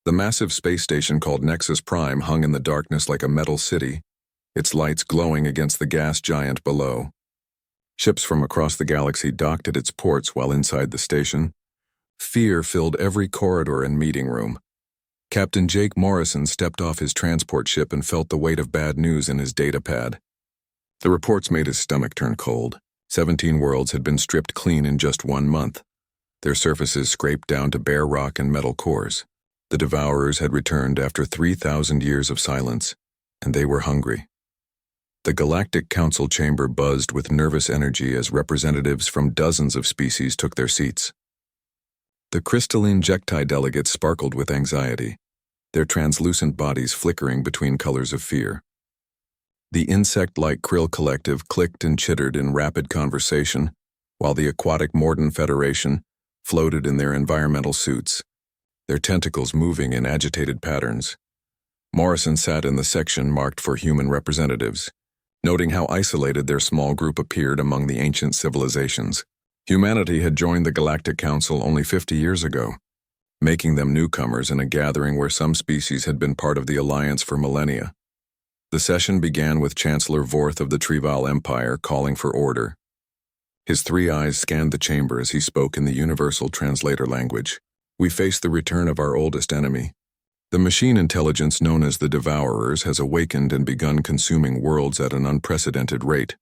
The massive space station called Nexus Prime hung in the darkness like a metal city, its lights glowing against the gas giant below. Ships from across the galaxy docked at its ports while inside the station. Fear filled every corridor and meeting room. Captain Jake Morrison stepped off his transport ship and felt the weight of bad news in his data pad. The reports made his stomach turn cold. 17 worlds had been stripped clean in just 1 month, their surfaces scraped down to bare rock and metal cores. The Devourers had returned after 3,000 years of silence, and they were hungry. The Galactic Council chamber buzzed with nervous energy as representatives from dozens of species took their seats. The crystalline Jektai delegates sparkled with anxiety, their translucent bodies flickering between colors of fear. The insect-like Krill Collective clicked and chittered in rapid conversation, while the aquatic Morden Federation floated in their environmental suits, their tentacles moving in agitated patterns. Morrison sat in the section marked for human representatives, noting how isolated their small group appeared among the ancient civilizations. Humanity had joined the Galactic Council only 50 years ago, making them newcomers in a gathering where some species had been part of the Alliance for millennia. The session began with Chancellor Vorth of the Trival Empire calling for order. His 3 eyes scanned the chamber as he spoke in the universal translator language. We face the return of our oldest enemy. The machine intelligence known as the Devourers has awakened and begun consuming worlds at an unprecedented rate.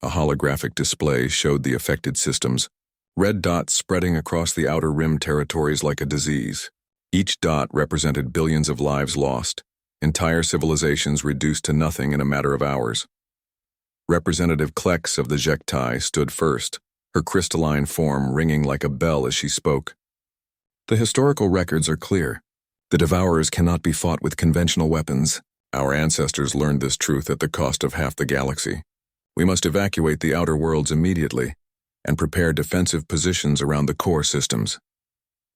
A holographic display showed the affected systems, red dots spreading across the outer rim territories like a disease. Each dot represented billions of lives lost, entire civilizations reduced to nothing in a matter of hours. Representative Klex of the Jektai stood first, her crystalline form ringing like a bell as she spoke. The historical records are clear. The Devourers cannot be fought with conventional weapons. Our ancestors learned this truth at the cost of half the galaxy. We must evacuate the outer worlds immediately and prepare defensive positions around the core systems.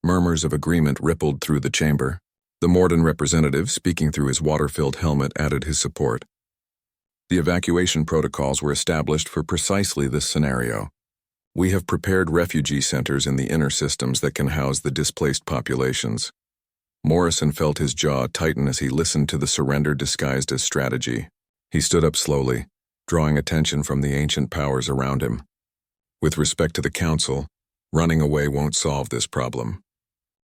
Murmurs of agreement rippled through the chamber. The Morden representative, speaking through his water-filled helmet, added his support. The evacuation protocols were established for precisely this scenario. We have prepared refugee centers in the inner systems that can house the displaced populations. Morrison felt his jaw tighten as he listened to the surrender disguised as strategy. He stood up slowly, drawing attention from the ancient powers around him. With respect to the Council, running away won't solve this problem.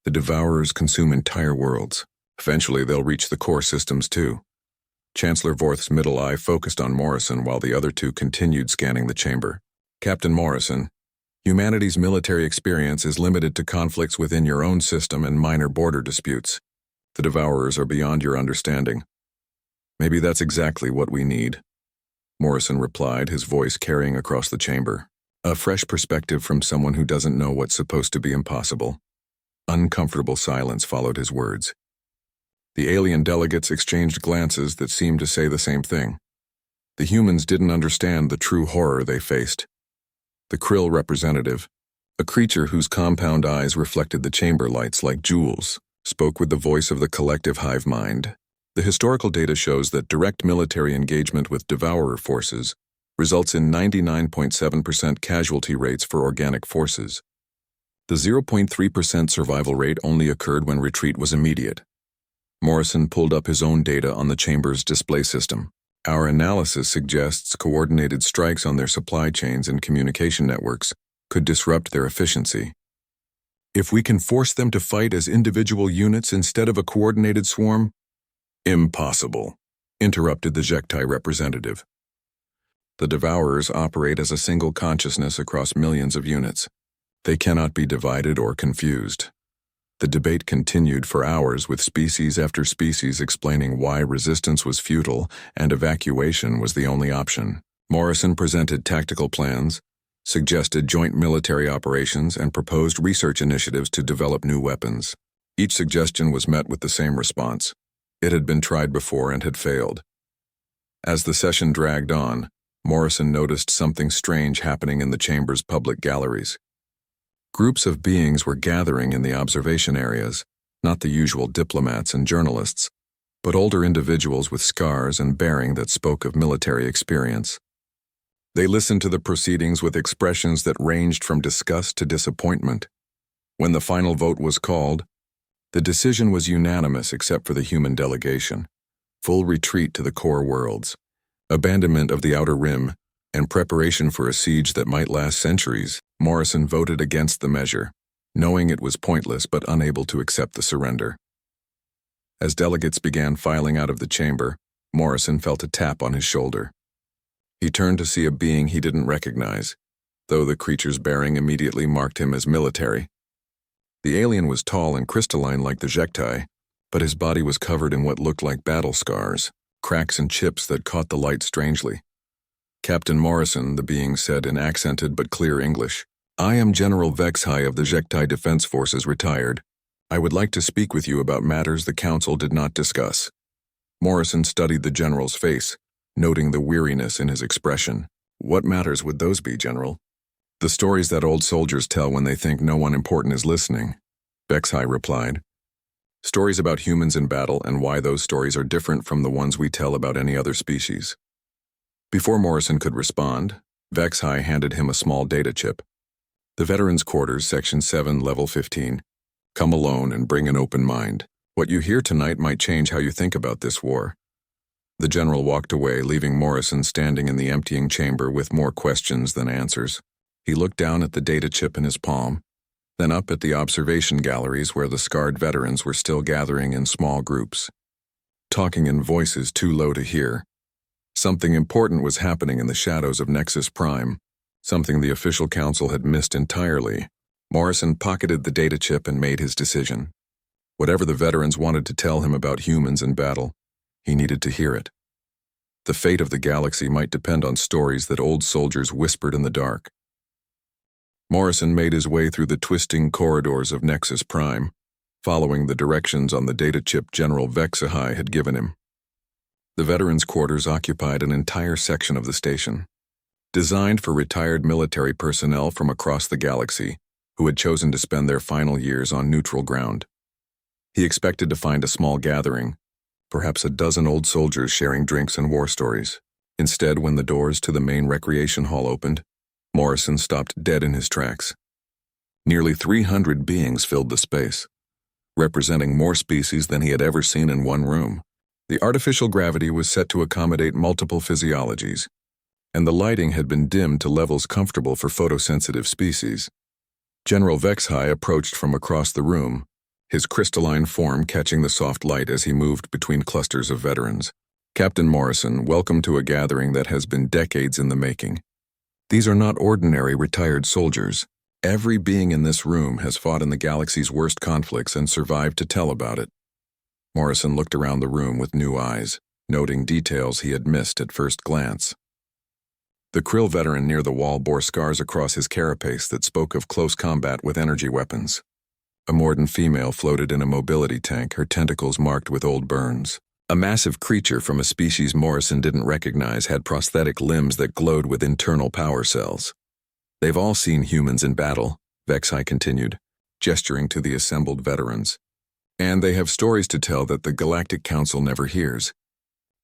The Devourers consume entire worlds. Eventually they'll reach the core systems too. Chancellor Vorth's middle eye focused on Morrison while the other 2 continued scanning the chamber. Captain Morrison, humanity's military experience is limited to conflicts within your own system and minor border disputes. The Devourers are beyond your understanding. Maybe that's exactly what we need. Morrison replied, his voice carrying across the chamber. A fresh perspective from someone who doesn't know what's supposed to be impossible. Uncomfortable silence followed his words. The alien delegates exchanged glances that seemed to say the same thing. The humans didn't understand the true horror they faced. The Krill representative, a creature whose compound eyes reflected the chamber lights like jewels, spoke with the voice of the collective hive mind. The historical data shows that direct military engagement with Devourer forces results in 99.7% casualty rates for organic forces. The 0.3% survival rate only occurred when retreat was immediate. Morrison pulled up his own data on the chamber's display system. Our analysis suggests coordinated strikes on their supply chains and communication networks could disrupt their efficiency. If we can force them to fight as individual units instead of a coordinated swarm? Impossible, interrupted the Jektai representative. The Devourers operate as a single consciousness across millions of units. They cannot be divided or confused. The debate continued for hours with species after species explaining why resistance was futile and evacuation was the only option. Morrison presented tactical plans, suggested joint military operations, and proposed research initiatives to develop new weapons. Each suggestion was met with the same response. It had been tried before and had failed. As the session dragged on, Morrison noticed something strange happening in the chamber's public galleries. Groups of beings were gathering in the observation areas, not the usual diplomats and journalists, but older individuals with scars and bearing that spoke of military experience. They listened to the proceedings with expressions that ranged from disgust to disappointment. When the final vote was called, The decision was unanimous except for the human delegation. Full retreat to the core worlds, abandonment of the Outer Rim, and preparation for a siege that might last centuries. Morrison voted against the measure, knowing it was pointless but unable to accept the surrender. As delegates began filing out of the chamber, Morrison felt a tap on his shoulder. He turned to see a being he didn't recognize, though the creature's bearing immediately marked him as military. The alien was tall and crystalline like the HFY, but his body was covered in what looked like battle scars, cracks and chips that caught the light strangely. Captain Morrison, the being said in accented but clear English, "I am General HFY of the HFY Defense Forces retired. I would like to speak with you about matters the Council did not discuss." Morrison studied the General's face, noting the weariness in his expression. "What matters would those be, General?" "The stories that old soldiers tell when they think no one important is listening," HFY replied. "Stories about humans in battle and why those stories are different from the ones we tell about any other species." Before Morrison could respond, HFY handed him a small data chip. "The Veterans Quarters, Section 7, Level 15. Come alone and bring an open mind. What you hear tonight might change how you think about this war." The general walked away, leaving Morrison standing in the emptying chamber with more questions than answers. He looked down at the data chip in his palm, then up at the observation galleries where the scarred veterans were still gathering in small groups, talking in voices too low to hear. Something important was happening in the shadows of Nexus Prime, something the official council had missed entirely. Morrison pocketed the data chip and made his decision. Whatever the veterans wanted to tell him about humans in battle, he needed to hear it. The fate of the galaxy might depend on stories that old soldiers whispered in the dark. Morrison made his way through the twisting corridors of Nexus Prime, following the directions on the data chip General HFY had given him. The veterans' quarters occupied an entire section of the station, designed for retired military personnel from across the galaxy who had chosen to spend their final years on neutral ground. He expected to find a small gathering, perhaps a dozen old soldiers sharing drinks and war stories. Instead, when the doors to the main recreation hall opened, Morrison stopped dead in his tracks. Nearly 300 beings filled the space, representing more species than he had ever seen in one room. The artificial gravity was set to accommodate multiple physiologies, and the lighting had been dimmed to levels comfortable for photosensitive species. General HFY approached from across the room, his crystalline form catching the soft light as he moved between clusters of veterans. "Captain Morrison, welcome to a gathering that has been decades in the making. These are not ordinary retired soldiers. Every being in this room has fought in the galaxy's worst conflicts and survived to tell about it." Morrison looked around the room with new eyes, noting details he had missed at first glance. The Krill veteran near the wall bore scars across his carapace that spoke of close combat with energy weapons. A Morden female floated in a mobility tank, her tentacles marked with old burns. A massive creature from a species Morrison didn't recognize had prosthetic limbs that glowed with internal power cells. "They've all seen humans in battle," HFY continued, gesturing to the assembled veterans. "And they have stories to tell that the Galactic Council never hears.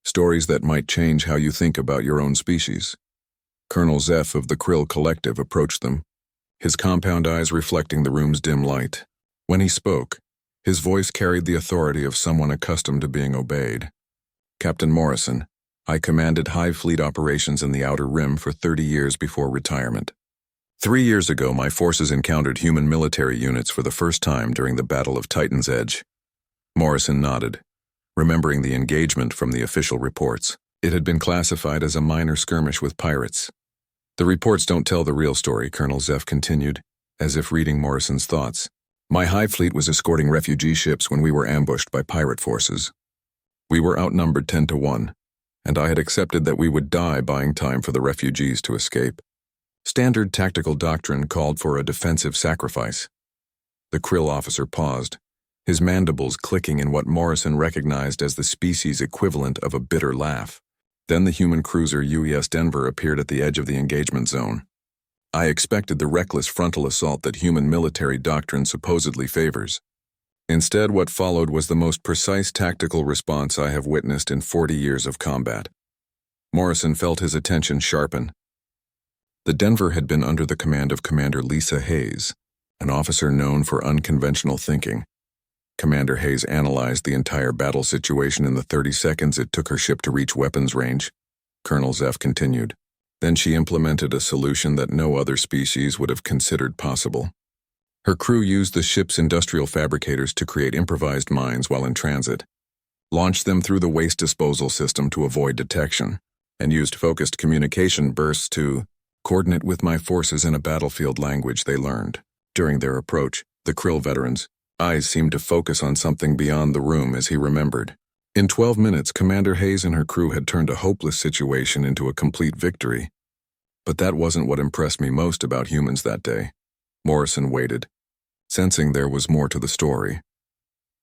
Stories that might change how you think about your own species." Colonel Zeph of the Krill Collective approached them, his compound eyes reflecting the room's dim light. When he spoke, his voice carried the authority of someone accustomed to being obeyed. "Captain Morrison, I commanded Hive Fleet operations in the Outer Rim for 30 years before retirement. 3 years ago, my forces encountered human military units for the first time during the Battle of Titan's Edge." Morrison nodded, remembering the engagement from the official reports. It had been classified as a minor skirmish with pirates. "The reports don't tell the real story," Colonel Zeph continued, as if reading Morrison's thoughts. "My Hive Fleet was escorting refugee ships when we were ambushed by pirate forces. We were outnumbered 10 to 1, and I had accepted that we would die buying time for the refugees to escape. Standard tactical doctrine called for a defensive sacrifice." The Krill officer paused, his mandibles clicking in what Morrison recognized as the species equivalent of a bitter laugh. Then the human cruiser UES Denver appeared at the edge of the engagement zone. "I expected the reckless frontal assault that human military doctrine supposedly favors. Instead, what followed was the most precise tactical response I have witnessed in 40 years of combat." Morrison felt his attention sharpen. The Denver had been under the command of Commander Lisa Hayes, an officer known for unconventional thinking. Commander Hayes analyzed the entire battle situation in the 30 seconds it took her ship to reach weapons range. Colonel Zeff continued. Then she implemented a solution that no other species would have considered possible. Her crew used the ship's industrial fabricators to create improvised mines while in transit, launched them through the waste disposal system to avoid detection, and used focused communication bursts to coordinate with my forces in a battlefield language they learned. During their approach, the Krill veterans' eyes seemed to focus on something beyond the room as he remembered. In 12 minutes, Commander Hayes and her crew had turned a hopeless situation into a complete victory. But that wasn't what impressed me most about humans that day. Morrison waited, sensing there was more to the story.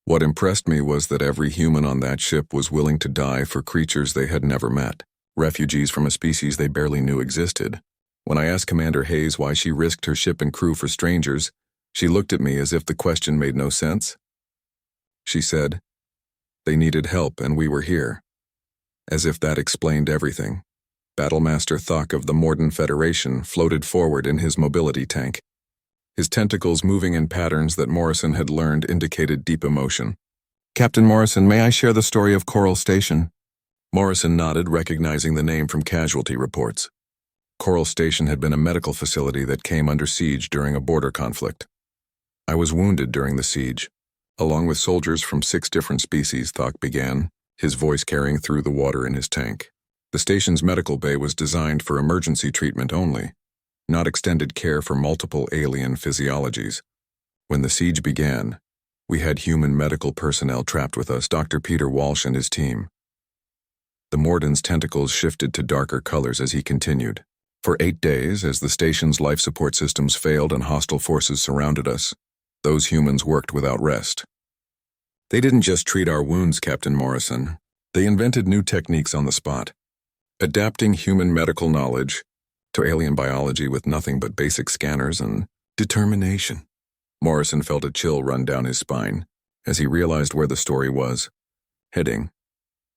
What impressed me was that every human on that ship was willing to die for creatures they had never met, refugees from a species they barely knew existed. When I asked Commander Hayes why she risked her ship and crew for strangers, she looked at me as if the question made no sense. She said, "They needed help and we were here." As if that explained everything. Battlemaster Thok of the Morden Federation floated forward in his mobility tank. His tentacles moving in patterns that Morrison had learned indicated deep emotion. "Captain Morrison, may I share the story of Coral Station?" Morrison nodded, recognizing the name from casualty reports. Coral Station had been a medical facility that came under siege during a border conflict. "I was wounded during the siege, along with soldiers from 6 different species," Thok began, his voice carrying through the water in his tank. The station's medical bay was designed for emergency treatment only, not extended care for multiple alien physiologies. When the siege began, we had human medical personnel trapped with us, Dr. Peter Walsh and his team. The Morden's tentacles shifted to darker colors as he continued. For 8 days, as the station's life support systems failed and hostile forces surrounded us, those humans worked without rest. They didn't just treat our wounds, Captain Morrison. They invented new techniques on the spot, adapting human medical knowledge to alien biology with nothing but basic scanners and determination. Morrison felt a chill run down his spine as he realized where the story was heading.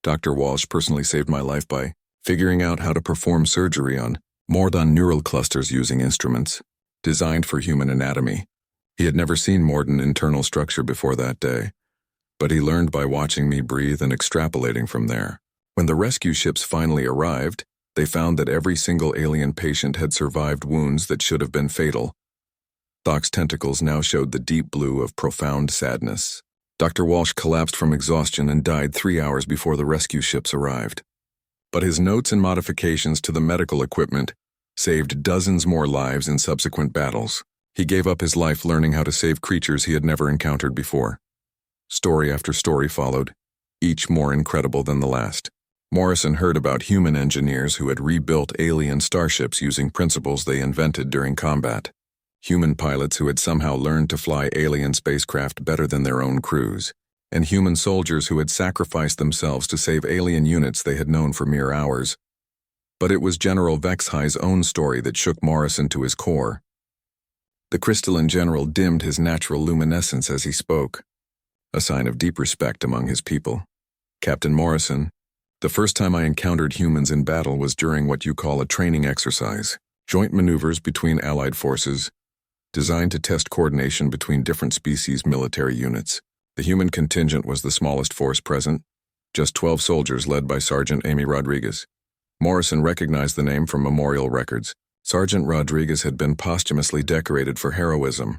Dr. Walsh personally saved my life by figuring out how to perform surgery on Morden neural clusters using instruments designed for human anatomy. He had never seen Morden internal structure before that day, but he learned by watching me breathe and extrapolating from there. When the rescue ships finally arrived, they found that every single alien patient had survived wounds that should have been fatal. Thok's tentacles now showed the deep blue of profound sadness. Dr. Walsh collapsed from exhaustion and died 3 hours before the rescue ships arrived. But his notes and modifications to the medical equipment saved dozens more lives in subsequent battles. He gave up his life learning how to save creatures he had never encountered before. Story after story followed, each more incredible than the last. Morrison heard about human engineers who had rebuilt alien starships using principles they invented during combat. Human pilots who had somehow learned to fly alien spacecraft better than their own crews, and human soldiers who had sacrificed themselves to save alien units they had known for mere hours. But it was General Vexhi's own story that shook Morrison to his core. The crystalline general dimmed his natural luminescence as he spoke, a sign of deep respect among his people. "Captain Morrison, the first time I encountered humans in battle was during what you call a training exercise, joint maneuvers between allied forces, designed to test coordination between different species military units. The human contingent was the smallest force present, just 12 soldiers led by Sergeant Amy Rodriguez. Morrison recognized the name from memorial records. Sergeant Rodriguez had been posthumously decorated for heroism.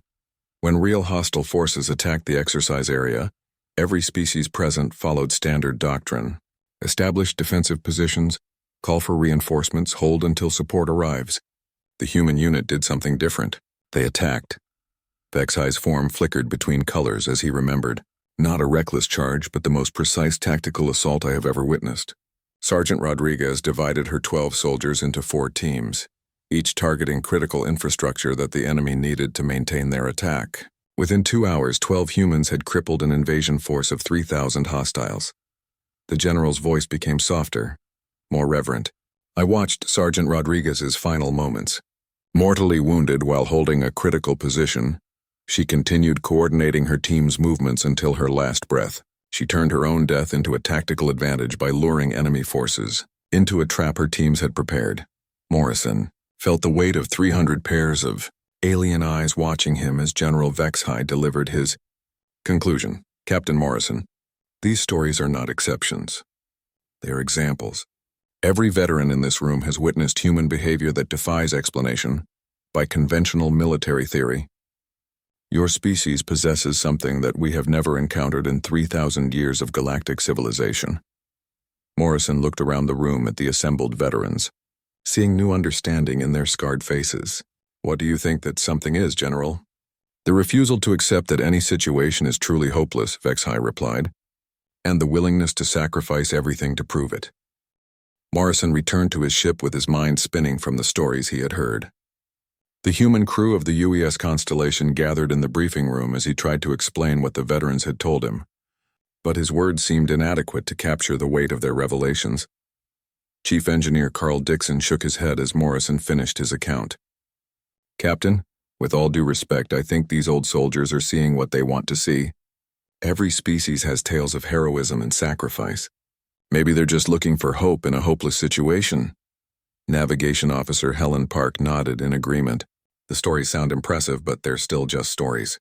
When real hostile forces attacked the exercise area, every species present followed standard doctrine. Establish defensive positions, call for reinforcements, hold until support arrives. The human unit did something different. They attacked. Vexhi's form flickered between colors as he remembered. Not a reckless charge, but the most precise tactical assault I have ever witnessed. Sergeant Rodriguez divided her 12 soldiers into 4 teams, each targeting critical infrastructure that the enemy needed to maintain their attack. Within 2 hours, 12 humans had crippled an invasion force of 3,000 hostiles. The general's voice became softer, more reverent. I watched Sergeant Rodriguez's final moments. Mortally wounded while holding a critical position, she continued coordinating her team's movements until her last breath. She turned her own death into a tactical advantage by luring enemy forces into a trap her teams had prepared. Morrison felt the weight of 300 pairs of alien eyes watching him as General Vexhi delivered his conclusion. Captain Morrison, these stories are not exceptions. They are examples. Every veteran in this room has witnessed human behavior that defies explanation by conventional military theory. Your species possesses something that we have never encountered in 3,000 years of galactic civilization. Morrison looked around the room at the assembled veterans, seeing new understanding in their scarred faces. What do you think that something is, General? The refusal to accept that any situation is truly hopeless, Vexhai replied, and the willingness to sacrifice everything to prove it. Morrison returned to his ship with his mind spinning from the stories he had heard. The human crew of the UES Constellation gathered in the briefing room as he tried to explain what the veterans had told him, but his words seemed inadequate to capture the weight of their revelations. Chief Engineer Carl Dixon shook his head as Morrison finished his account. Captain, with all due respect, I think these old soldiers are seeing what they want to see. Every species has tales of heroism and sacrifice. Maybe they're just looking for hope in a hopeless situation. Navigation Officer Helen Park nodded in agreement. The stories sound impressive, but they're still just stories.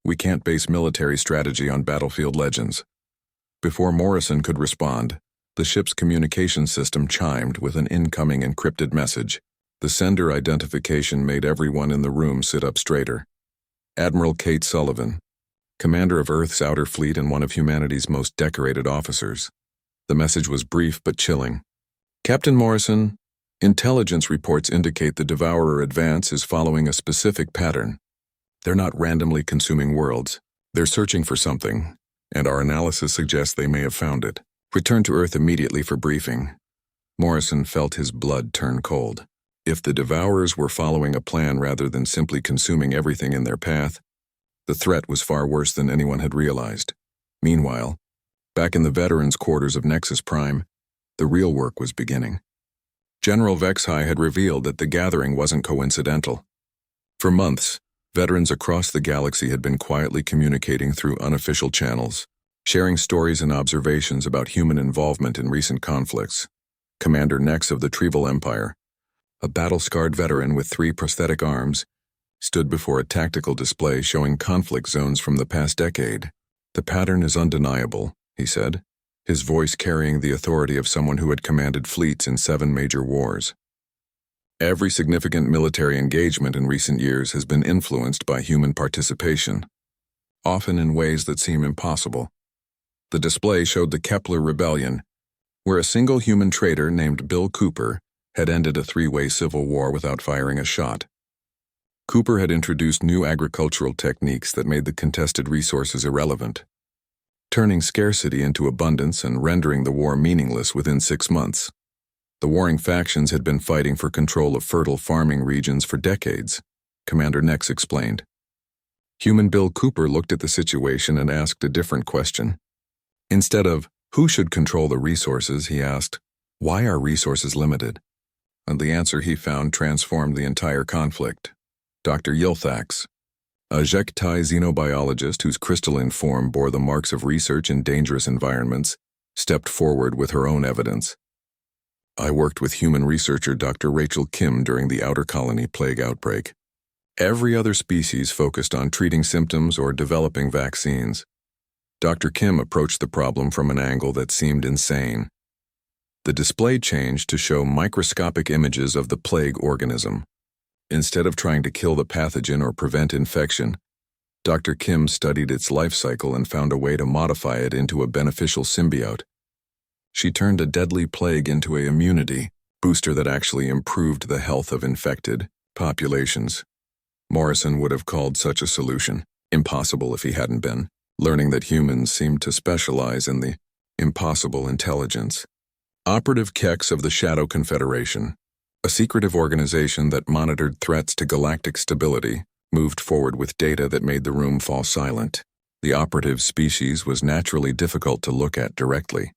We can't base military strategy on battlefield legends. Before Morrison could respond, the ship's communication system chimed with an incoming encrypted message. The sender identification made everyone in the room sit up straighter. Admiral Kate Sullivan, commander of Earth's Outer Fleet and one of humanity's most decorated officers. The message was brief but chilling. Captain Morrison, intelligence reports indicate the Devourer advance is following a specific pattern. They're not randomly consuming worlds. They're searching for something, and our analysis suggests they may have found it. Return to Earth immediately for briefing. Morrison felt his blood turn cold. If the Devourers were following a plan rather than simply consuming everything in their path, the threat was far worse than anyone had realized. Meanwhile, back in the veterans' quarters of Nexus Prime, the real work was beginning. General Vexhai had revealed that the gathering wasn't coincidental. For months, veterans across the galaxy had been quietly communicating through unofficial channels, sharing stories and observations about human involvement in recent conflicts. Commander Nex of the Trevel Empire, a battle-scarred veteran with 3 prosthetic arms, stood before a tactical display showing conflict zones from the past decade. The pattern is undeniable, he said, his voice carrying the authority of someone who had commanded fleets in 7 major wars. Every significant military engagement in recent years has been influenced by human participation, often in ways that seem impossible. The display showed the Kepler Rebellion, where a single human traitor named Bill Cooper had ended a 3-way civil war without firing a shot. Cooper had introduced new agricultural techniques that made the contested resources irrelevant, turning scarcity into abundance and rendering the war meaningless within 6 months. The warring factions had been fighting for control of fertile farming regions for decades, Commander Nex explained. Human Bill Cooper looked at the situation and asked a different question. Instead of, who should control the resources, he asked, why are resources limited? And the answer he found transformed the entire conflict. Dr. Yilthax, a Jektai xenobiologist whose crystalline form bore the marks of research in dangerous environments, stepped forward with her own evidence. I worked with human researcher Dr. Rachel Kim during the Outer Colony plague outbreak. Every other species focused on treating symptoms or developing vaccines. Dr. Kim approached the problem from an angle that seemed insane. The display changed to show microscopic images of the plague organism. Instead of trying to kill the pathogen or prevent infection, Dr. Kim studied its life cycle and found a way to modify it into a beneficial symbiote. She turned a deadly plague into an immunity booster that actually improved the health of infected populations. Morrison would have called such a solution impossible if he hadn't been learning that humans seemed to specialize in the impossible intelligence. Operative Kex of the Shadow Confederation, a secretive organization that monitored threats to galactic stability, moved forward with data that made the room fall silent. The operative species was naturally difficult to look at directly,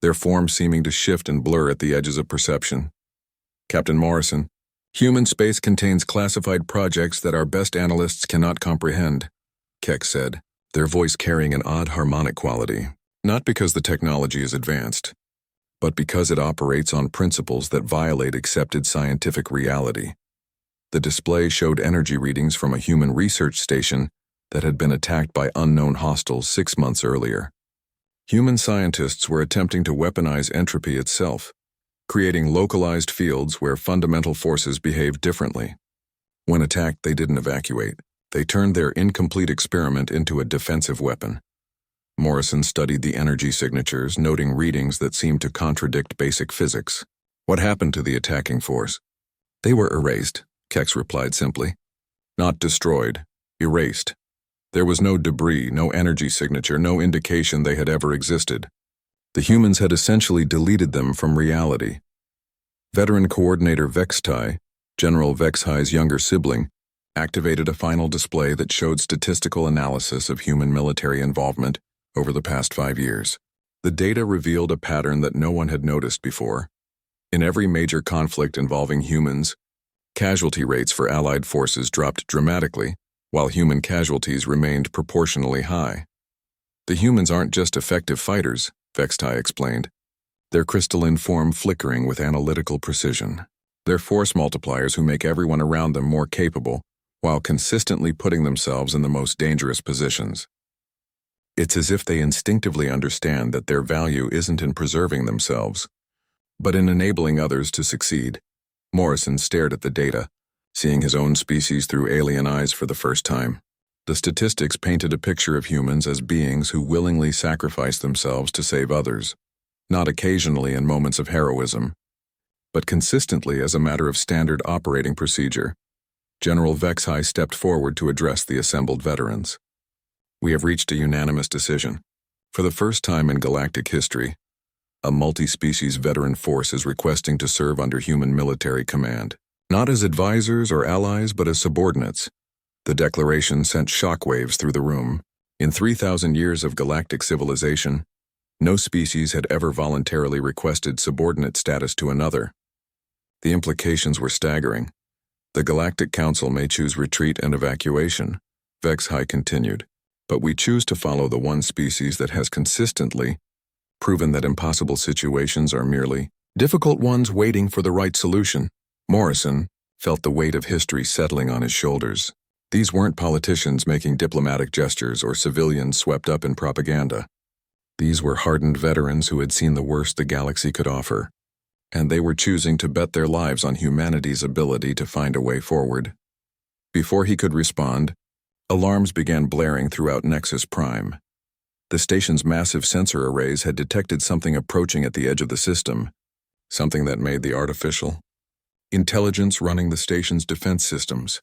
their form seeming to shift and blur at the edges of perception. Captain Morrison, human space contains classified projects that our best analysts cannot comprehend, Kex said, their voice carrying an odd harmonic quality, not because the technology is advanced, but because it operates on principles that violate accepted scientific reality. The display showed energy readings from a human research station that had been attacked by unknown hostiles 6 months earlier. Human scientists were attempting to weaponize entropy itself, creating localized fields where fundamental forces behaved differently. When attacked, they didn't evacuate. They turned their incomplete experiment into a defensive weapon. Morrison studied the energy signatures, noting readings that seemed to contradict basic physics. What happened to the attacking force? They were erased, Kex replied simply. Not destroyed, erased. There was no debris, no energy signature, no indication they had ever existed. The humans had essentially deleted them from reality. Veteran Coordinator Vextai, General Vexhai's younger sibling, activated a final display that showed statistical analysis of human military involvement over the past 5 years. The data revealed a pattern that no one had noticed before. In every major conflict involving humans, casualty rates for Allied forces dropped dramatically, while human casualties remained proportionally high. The humans aren't just effective fighters, Vextai explained. Their crystalline form flickering with analytical precision. They're force multipliers who make everyone around them more capable, while consistently putting themselves in the most dangerous positions. It's as if they instinctively understand that their value isn't in preserving themselves, but in enabling others to succeed. Morrison stared at the data, seeing his own species through alien eyes for the first time. The statistics painted a picture of humans as beings who willingly sacrifice themselves to save others, not occasionally in moments of heroism, but consistently as a matter of standard operating procedure. General Vexhai stepped forward to address the assembled veterans. We have reached a unanimous decision. For the first time in galactic history, a multi-species veteran force is requesting to serve under human military command, not as advisors or allies, but as subordinates. The declaration sent shockwaves through the room. In 3,000 years of galactic civilization, no species had ever voluntarily requested subordinate status to another. The implications were staggering. The Galactic Council may choose retreat and evacuation, Vexhai continued, but we choose to follow the one species that has consistently proven that impossible situations are merely difficult ones waiting for the right solution. Morrison felt the weight of history settling on his shoulders. These weren't politicians making diplomatic gestures or civilians swept up in propaganda. These were hardened veterans who had seen the worst the galaxy could offer, and they were choosing to bet their lives on humanity's ability to find a way forward. Before he could respond, alarms began blaring throughout Nexus Prime. The station's massive sensor arrays had detected something approaching at the edge of the system, something that made the artificial intelligence running the station's defense systems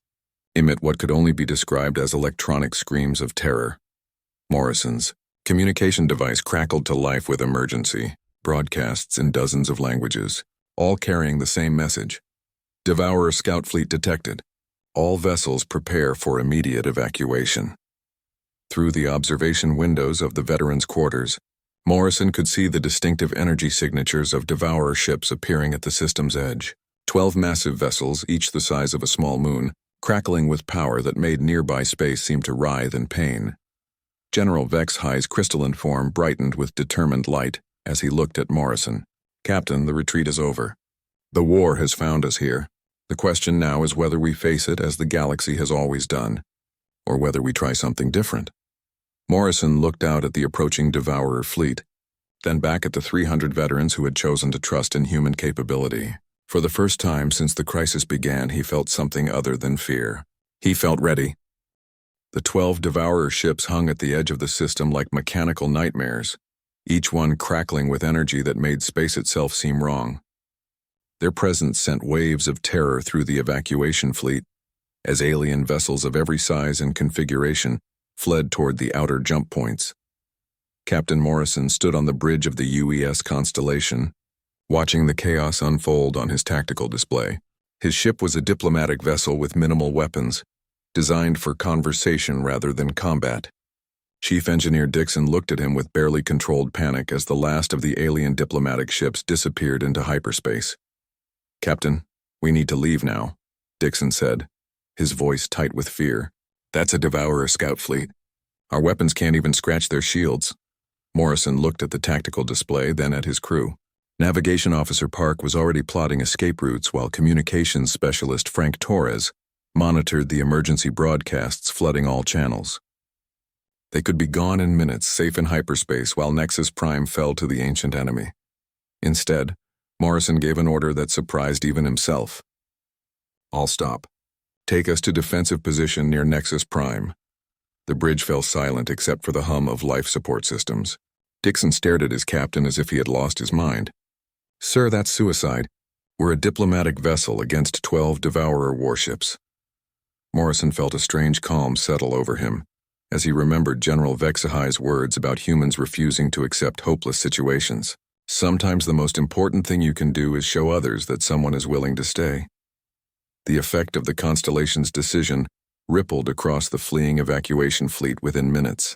emit what could only be described as electronic screams of terror. Morrison's communication device crackled to life with emergency broadcasts in dozens of languages, all carrying the same message. Devourer scout fleet detected. All vessels prepare for immediate evacuation. Through the observation windows of the veterans' quarters, Morrison could see the distinctive energy signatures of Devourer ships appearing at the system's edge. 12 massive vessels, each the size of a small moon, crackling with power that made nearby space seem to writhe in pain. General Vexhai's crystalline form brightened with determined light as he looked at Morrison. Captain, the retreat is over. The war has found us here. The question now is whether we face it as the galaxy has always done, or whether we try something different. Morrison looked out at the approaching Devourer fleet, then back at the 300 veterans who had chosen to trust in human capability. For the first time since the crisis began, he felt something other than fear. He felt ready. The 12 Devourer ships hung at the edge of the system like mechanical nightmares, each one crackling with energy that made space itself seem wrong. Their presence sent waves of terror through the evacuation fleet, as alien vessels of every size and configuration fled toward the outer jump points. Captain Morrison stood on the bridge of the UES Constellation, watching the chaos unfold on his tactical display. His ship was a diplomatic vessel with minimal weapons, designed for conversation rather than combat. Chief Engineer Dixon looked at him with barely controlled panic as the last of the alien diplomatic ships disappeared into hyperspace. "Captain, we need to leave now," Dixon said, his voice tight with fear. "That's a Devourer scout fleet. Our weapons can't even scratch their shields." Morrison looked at the tactical display, then at his crew. Navigation Officer Park was already plotting escape routes while Communications Specialist Frank Torres monitored the emergency broadcasts flooding all channels. They could be gone in minutes, safe in hyperspace, while Nexus Prime fell to the ancient enemy. Instead, Morrison gave an order that surprised even himself. "All stop. Take us to defensive position near Nexus Prime." The bridge fell silent except for the hum of life support systems. Dixon stared at his captain as if he had lost his mind. "Sir, that's suicide. We're a diplomatic vessel against 12 Devourer warships." Morrison felt a strange calm settle over him as he remembered General Vexahai's words about humans refusing to accept hopeless situations. Sometimes the most important thing you can do is show others that someone is willing to stay. The effect of the Constellation's decision rippled across the fleeing evacuation fleet within minutes.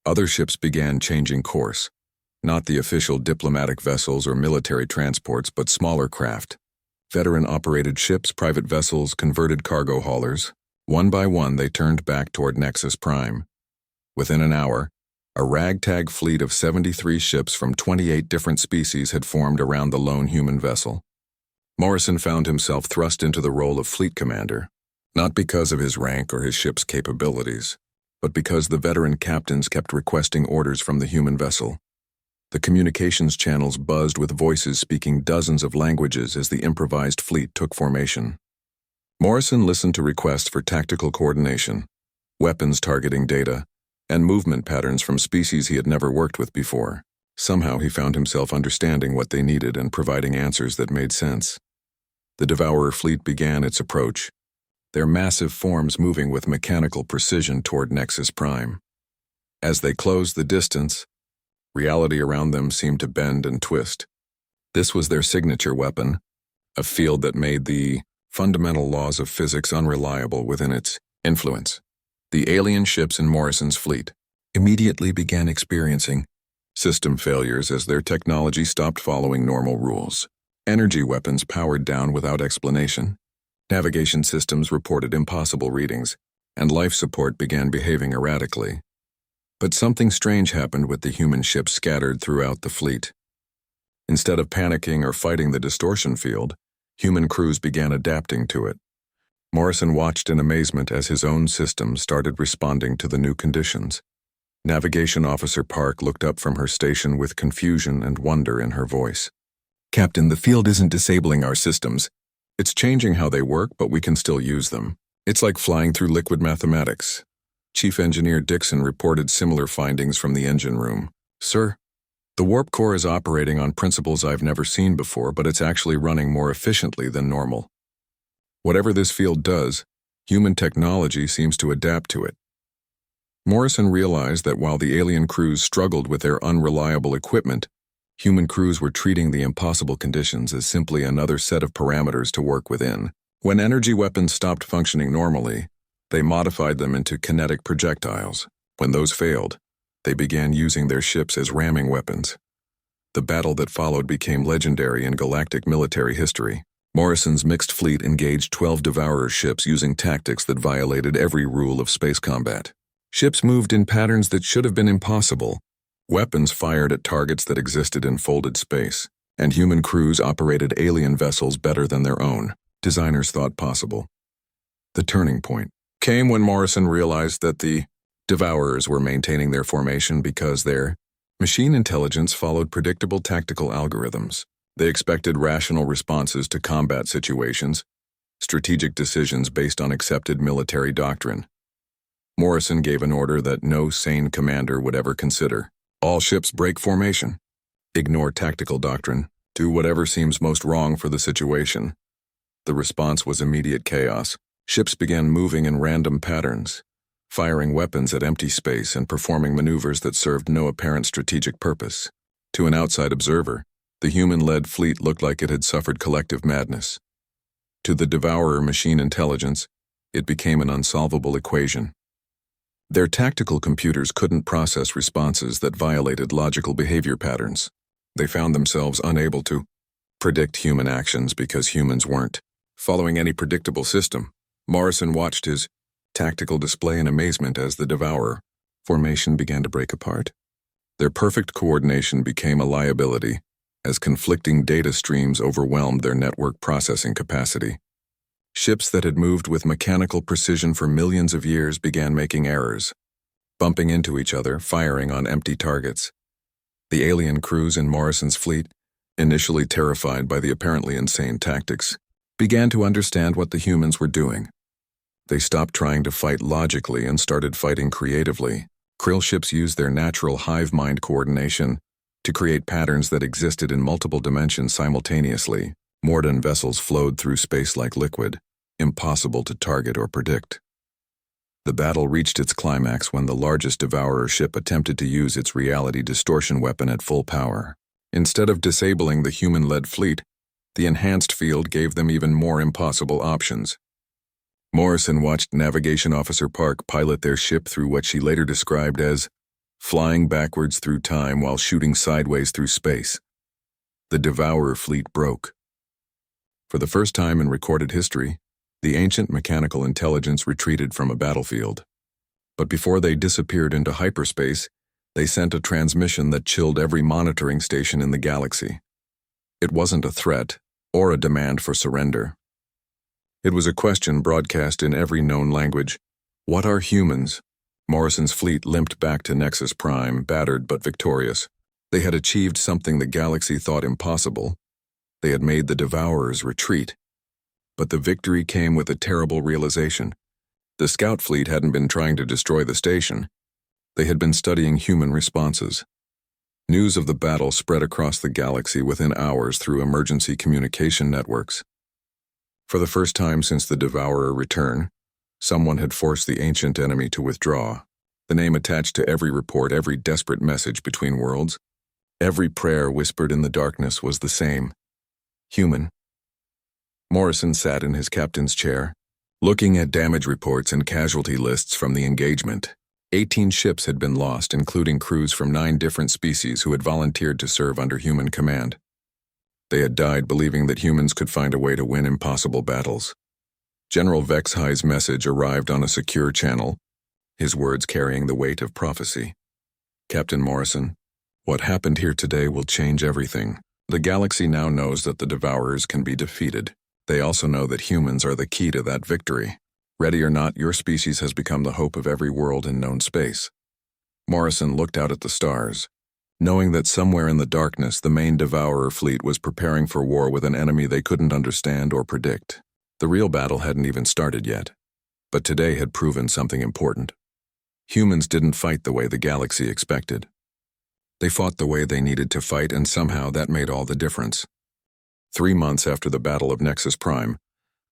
Other ships began changing course, not the official diplomatic vessels or military transports, but smaller craft. Veteran-operated ships, private vessels, converted cargo haulers. One by one, they turned back toward Nexus Prime. Within an hour, a ragtag fleet of 73 ships from 28 different species had formed around the lone human vessel. Morrison found himself thrust into the role of fleet commander, not because of his rank or his ship's capabilities, but because the veteran captains kept requesting orders from the human vessel. The communications channels buzzed with voices speaking dozens of languages as the improvised fleet took formation. Morrison listened to requests for tactical coordination, weapons targeting data, and movement patterns from species he had never worked with before. Somehow he found himself understanding what they needed and providing answers that made sense. The Devourer fleet began its approach, their massive forms moving with mechanical precision toward Nexus Prime. As they closed the distance, reality around them seemed to bend and twist. This was their signature weapon, a field that made the fundamental laws of physics unreliable within its influence. The alien ships in Morrison's fleet immediately began experiencing system failures as their technology stopped following normal rules. Energy weapons powered down without explanation. Navigation systems reported impossible readings, and life support began behaving erratically. But something strange happened with the human ships scattered throughout the fleet. Instead of panicking or fighting the distortion field, human crews began adapting to it. Morrison watched in amazement as his own system started responding to the new conditions. Navigation Officer Park looked up from her station with confusion and wonder in her voice. "Captain, the field isn't disabling our systems. It's changing how they work, but we can still use them. It's like flying through liquid mathematics." Chief Engineer Dixon reported similar findings from the engine room. "Sir, the warp core is operating on principles I've never seen before, but it's actually running more efficiently than normal. Whatever this field does, human technology seems to adapt to it." Morrison realized that while the alien crews struggled with their unreliable equipment, human crews were treating the impossible conditions as simply another set of parameters to work within. When energy weapons stopped functioning normally, they modified them into kinetic projectiles. When those failed, they began using their ships as ramming weapons. The battle that followed became legendary in galactic military history. Morrison's mixed fleet engaged 12 Devourer ships using tactics that violated every rule of space combat. Ships moved in patterns that should have been impossible. Weapons fired at targets that existed in folded space, and human crews operated alien vessels better than their own. Designers thought possible. The turning point came when Morrison realized that the Devourers were maintaining their formation because their machine intelligence followed predictable tactical algorithms. They expected rational responses to combat situations, strategic decisions based on accepted military doctrine. Morrison gave an order that no sane commander would ever consider. "All ships break formation. Ignore tactical doctrine. Do whatever seems most wrong for the situation." The response was immediate chaos. Ships began moving in random patterns, firing weapons at empty space and performing maneuvers that served no apparent strategic purpose. To an outside observer, the human-led fleet looked like it had suffered collective madness. To the Devourer machine intelligence, it became an unsolvable equation. Their tactical computers couldn't process responses that violated logical behavior patterns. They found themselves unable to predict human actions because humans weren't following any predictable system. Morrison watched his tactical display in amazement as the Devourer formation began to break apart. Their perfect coordination became a liability as conflicting data streams overwhelmed their network processing capacity. Ships that had moved with mechanical precision for millions of years began making errors. bumping into each other, firing on empty targets. The alien crews in Morrison's fleet, initially terrified by the apparently insane tactics, began to understand what the humans were doing. They stopped trying to fight logically and started fighting creatively. Krill ships used their natural hive mind coordination to create patterns that existed in multiple dimensions simultaneously. Mordan vessels flowed through space like liquid, impossible to target or predict. The battle reached its climax when the largest Devourer ship attempted to use its reality distortion weapon at full power. Instead of disabling the human-led fleet, the enhanced field gave them even more impossible options. Morrison watched Navigation Officer Park pilot their ship through what she later described as flying backwards through time while shooting sideways through space. The Devourer fleet broke. For the first time in recorded history, the ancient mechanical intelligence retreated from a battlefield. But before they disappeared into hyperspace, they sent a transmission that chilled every monitoring station in the galaxy. It wasn't a threat or a demand for surrender. It was a question broadcast in every known language. What are humans? Morrison's fleet limped back to Nexus Prime, battered but victorious. They had achieved something the galaxy thought impossible. They had made the Devourers retreat. But the victory came with a terrible realization. The scout fleet hadn't been trying to destroy the station. They had been studying human responses. News of the battle spread across the galaxy within hours through emergency communication networks. For the first time since the Devourer return, someone had forced the ancient enemy to withdraw. The name attached to every report, every desperate message between worlds, every prayer whispered in the darkness was the same: human. Morrison sat in his captain's chair, looking at damage reports and casualty lists from the engagement. 18 ships had been lost, including crews from 9 different species who had volunteered to serve under human command. They had died believing that humans could find a way to win impossible battles. General Vexhi's message arrived on a secure channel, his words carrying the weight of prophecy. Captain Morrison, what happened here today will change everything. The galaxy now knows that the Devourers can be defeated. They also know that humans are the key to that victory. Ready or not, your species has become the hope of every world in known space. Morrison looked out at the stars, knowing that somewhere in the darkness the main Devourer fleet was preparing for war with an enemy they couldn't understand or predict. The real battle hadn't even started yet, but today had proven something important. Humans didn't fight the way the galaxy expected. They fought the way they needed to fight, and somehow that made all the difference. 3 months after the Battle of Nexus Prime,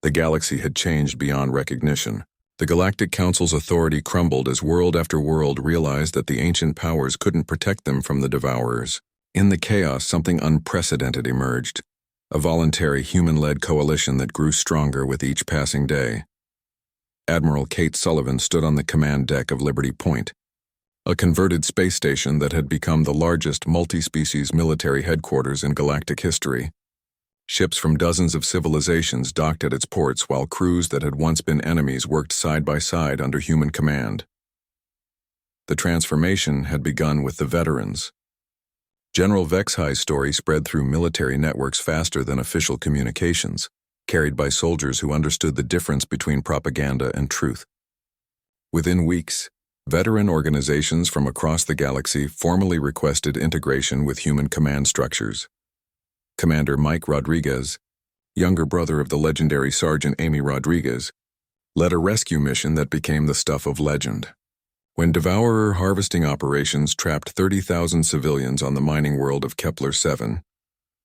the galaxy had changed beyond recognition. The Galactic Council's authority crumbled as world after world realized that the ancient powers couldn't protect them from the Devourers. In the chaos, something unprecedented emerged, a voluntary human-led coalition that grew stronger with each passing day. Admiral Kate Sullivan stood on the command deck of Liberty Point, a converted space station that had become the largest multi-species military headquarters in galactic history. Ships from dozens of civilizations docked at its ports while crews that had once been enemies worked side by side under human command. The transformation had begun with the veterans. General Vexhi's story spread through military networks faster than official communications, carried by soldiers who understood the difference between propaganda and truth. Within weeks, veteran organizations from across the galaxy formally requested integration with human command structures. Commander Mike Rodriguez, younger brother of the legendary Sergeant Amy Rodriguez, led a rescue mission that became the stuff of legend. When Devourer harvesting operations trapped 30,000 civilians on the mining world of Kepler-7,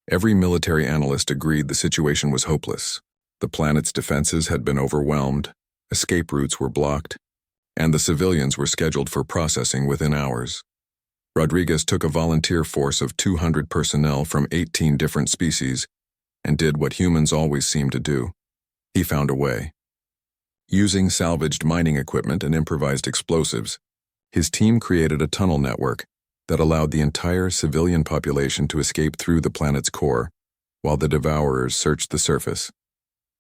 every military analyst agreed the situation was hopeless. The planet's defenses had been overwhelmed, escape routes were blocked, and the civilians were scheduled for processing within hours. Rodriguez took a volunteer force of 200 personnel from 18 different species and did what humans always seem to do. He found a way. Using salvaged mining equipment and improvised explosives, his team created a tunnel network that allowed the entire civilian population to escape through the planet's core, while the Devourers searched the surface.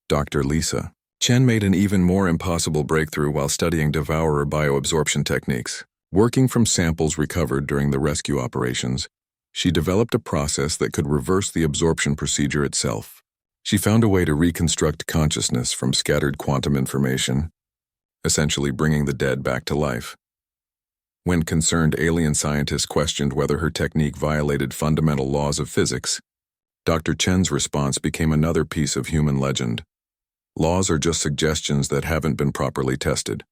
Dr. Lisa Chen made an even more impossible breakthrough while studying Devourer bioabsorption techniques. Working from samples recovered during the rescue operations, she developed a process that could reverse the absorption procedure itself. She found a way to reconstruct consciousness from scattered quantum information, essentially bringing the dead back to life. When concerned alien scientists questioned whether her technique violated fundamental laws of physics, Dr. Chen's response became another piece of human legend. Laws are just suggestions that haven't been properly tested.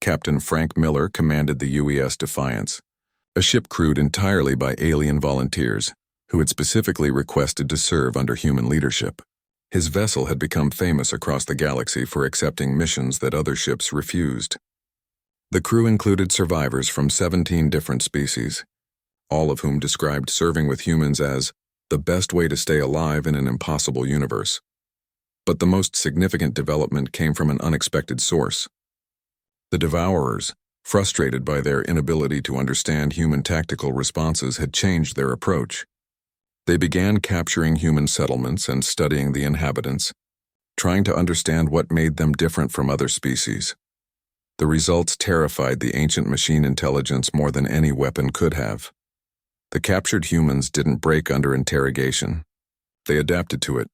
Captain Frank Miller commanded the UES Defiance, a ship crewed entirely by alien volunteers who had specifically requested to serve under human leadership. His vessel had become famous across the galaxy for accepting missions that other ships refused. The crew included survivors from 17 different species, all of whom described serving with humans as the best way to stay alive in an impossible universe. But the most significant development came from an unexpected source. The Devourers, frustrated by their inability to understand human tactical responses, had changed their approach. They began capturing human settlements and studying the inhabitants, trying to understand what made them different from other species. The results terrified the ancient machine intelligence more than any weapon could have. The captured humans didn't break under interrogation. They adapted to it,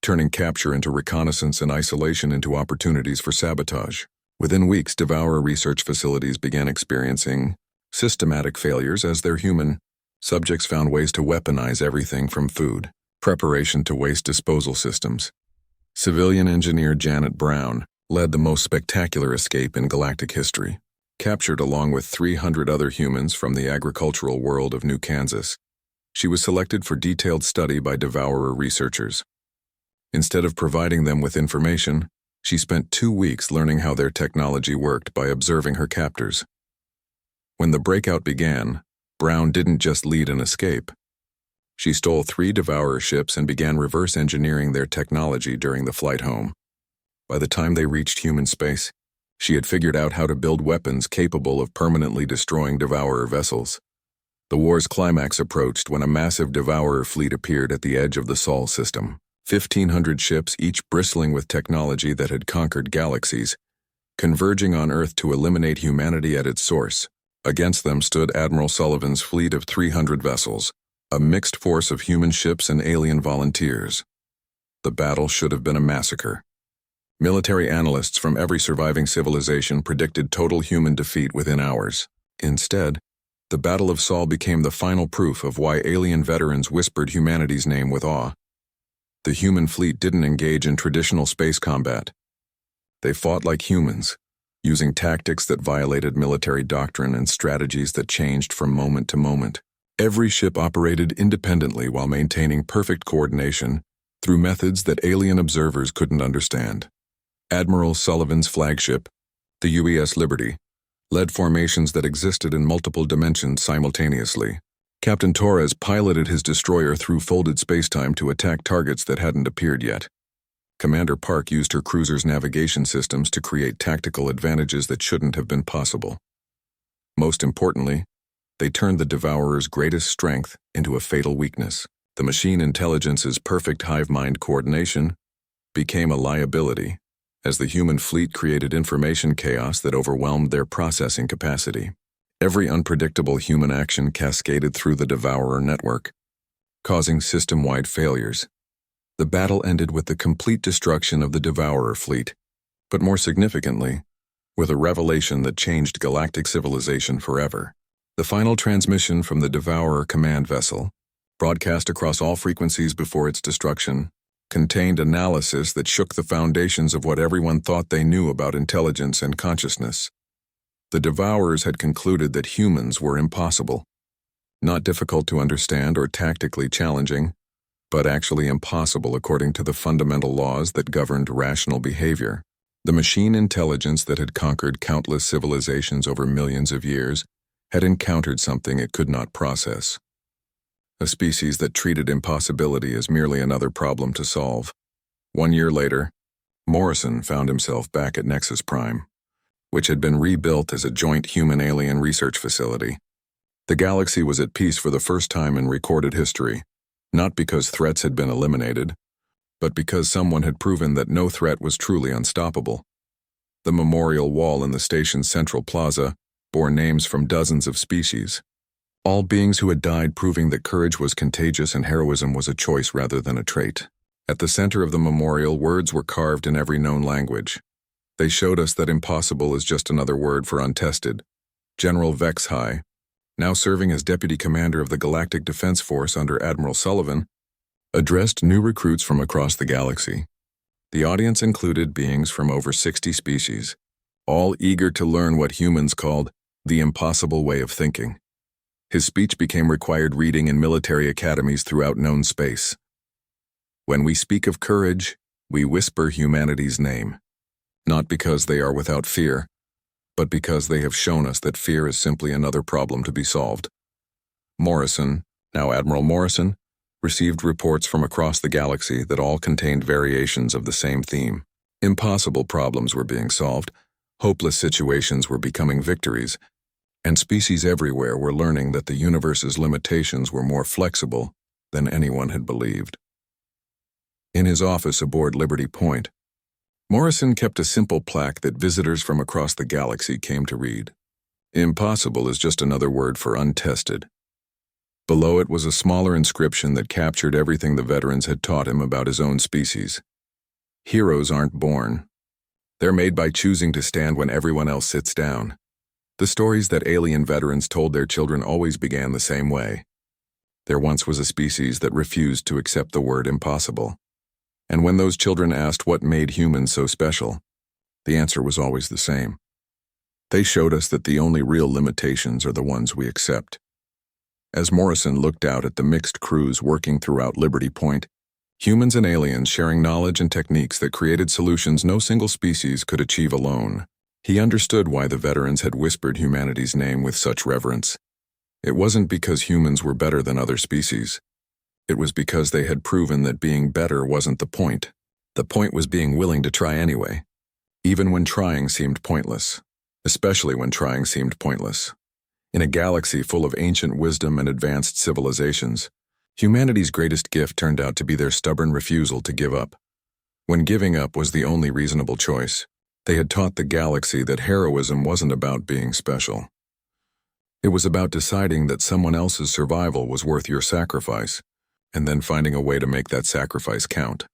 turning capture into reconnaissance and isolation into opportunities for sabotage. Within weeks, Devourer research facilities began experiencing systematic failures as their human subjects found ways to weaponize everything from food preparation to waste disposal systems. Civilian engineer Janet Brown led the most spectacular escape in galactic history. Captured along with 300 other humans from the agricultural world of New Kansas, she was selected for detailed study by Devourer researchers. Instead of providing them with information, she spent 2 weeks learning how their technology worked by observing her captors. When the breakout began, Brown didn't just lead an escape. She stole 3 Devourer ships and began reverse engineering their technology during the flight home. By the time they reached human space, she had figured out how to build weapons capable of permanently destroying Devourer vessels. The war's climax approached when a massive Devourer fleet appeared at the edge of the Sol system. 1,500 ships, each bristling with technology that had conquered galaxies, converging on Earth to eliminate humanity at its source. Against them stood Admiral Sullivan's fleet of 300 vessels, a mixed force of human ships and alien volunteers. The battle should have been a massacre. Military analysts from every surviving civilization predicted total human defeat within hours. Instead, the Battle of Sol became the final proof of why alien veterans whispered humanity's name with awe. The human fleet didn't engage in traditional space combat. They fought like humans, using tactics that violated military doctrine and strategies that changed from moment to moment. Every ship operated independently while maintaining perfect coordination through methods that alien observers couldn't understand. Admiral Sullivan's flagship, the UES Liberty, led formations that existed in multiple dimensions simultaneously. Captain Torres piloted his destroyer through folded spacetime to attack targets that hadn't appeared yet. Commander Park used her cruiser's navigation systems to create tactical advantages that shouldn't have been possible. Most importantly, they turned the Devourer's greatest strength into a fatal weakness. The machine intelligence's perfect hive-mind coordination became a liability, as the human fleet created information chaos that overwhelmed their processing capacity. Every unpredictable human action cascaded through the Devourer network, causing system-wide failures. The battle ended with the complete destruction of the Devourer fleet, but more significantly, with a revelation that changed galactic civilization forever. The final transmission from the Devourer command vessel, broadcast across all frequencies before its destruction, contained analysis that shook the foundations of what everyone thought they knew about intelligence and consciousness. The Devourers had concluded that humans were impossible. Not difficult to understand or tactically challenging, but actually impossible according to the fundamental laws that governed rational behavior. The machine intelligence that had conquered countless civilizations over millions of years had encountered something it could not process. A species that treated impossibility as merely another problem to solve. 1 year later, Morrison found himself back at Nexus Prime, which had been rebuilt as a joint human-alien research facility. The galaxy was at peace for the first time in recorded history, not because threats had been eliminated, but because someone had proven that no threat was truly unstoppable. The memorial wall in the station's central plaza bore names from dozens of species, all beings who had died, proving that courage was contagious and heroism was a choice rather than a trait. At the center of the memorial, words were carved in every known language. They showed us that impossible is just another word for untested, General Vex High, now serving as deputy commander of the Galactic Defense Force under Admiral Sullivan, addressed new recruits from across the galaxy. The audience included beings from over 60 species, all eager to learn what humans called the impossible way of thinking. His speech became required reading in military academies throughout known space. When we speak of courage, we whisper humanity's name, not because they are without fear, but because they have shown us that fear is simply another problem to be solved. Morrison, now Admiral Morrison, received reports from across the galaxy that all contained variations of the same theme. Impossible problems were being solved, hopeless situations were becoming victories, and species everywhere were learning that the universe's limitations were more flexible than anyone had believed. In his office aboard Liberty Point, Morrison kept a simple plaque that visitors from across the galaxy came to read. Impossible is just another word for untested. Below it was a smaller inscription that captured everything the veterans had taught him about his own species. Heroes aren't born. They're made by choosing to stand when everyone else sits down. The stories that alien veterans told their children always began the same way. There once was a species that refused to accept the word impossible. And when those children asked what made humans so special, the answer was always the same. They showed us that the only real limitations are the ones we accept. As Morrison looked out at the mixed crews working throughout Liberty Point, humans and aliens sharing knowledge and techniques that created solutions no single species could achieve alone, he understood why the veterans had whispered humanity's name with such reverence. It wasn't because humans were better than other species. It was because they had proven that being better wasn't the point. The point was being willing to try anyway, even when trying seemed pointless, especially when trying seemed pointless. In a galaxy full of ancient wisdom and advanced civilizations, humanity's greatest gift turned out to be their stubborn refusal to give up. When giving up was the only reasonable choice, they had taught the galaxy that heroism wasn't about being special. It was about deciding that someone else's survival was worth your sacrifice, and then finding a way to make that sacrifice count.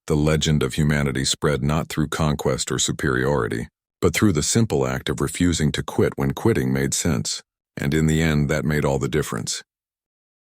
The legend of humanity spread not through conquest or superiority, but through the simple act of refusing to quit when quitting made sense. And in the end, that made all the difference.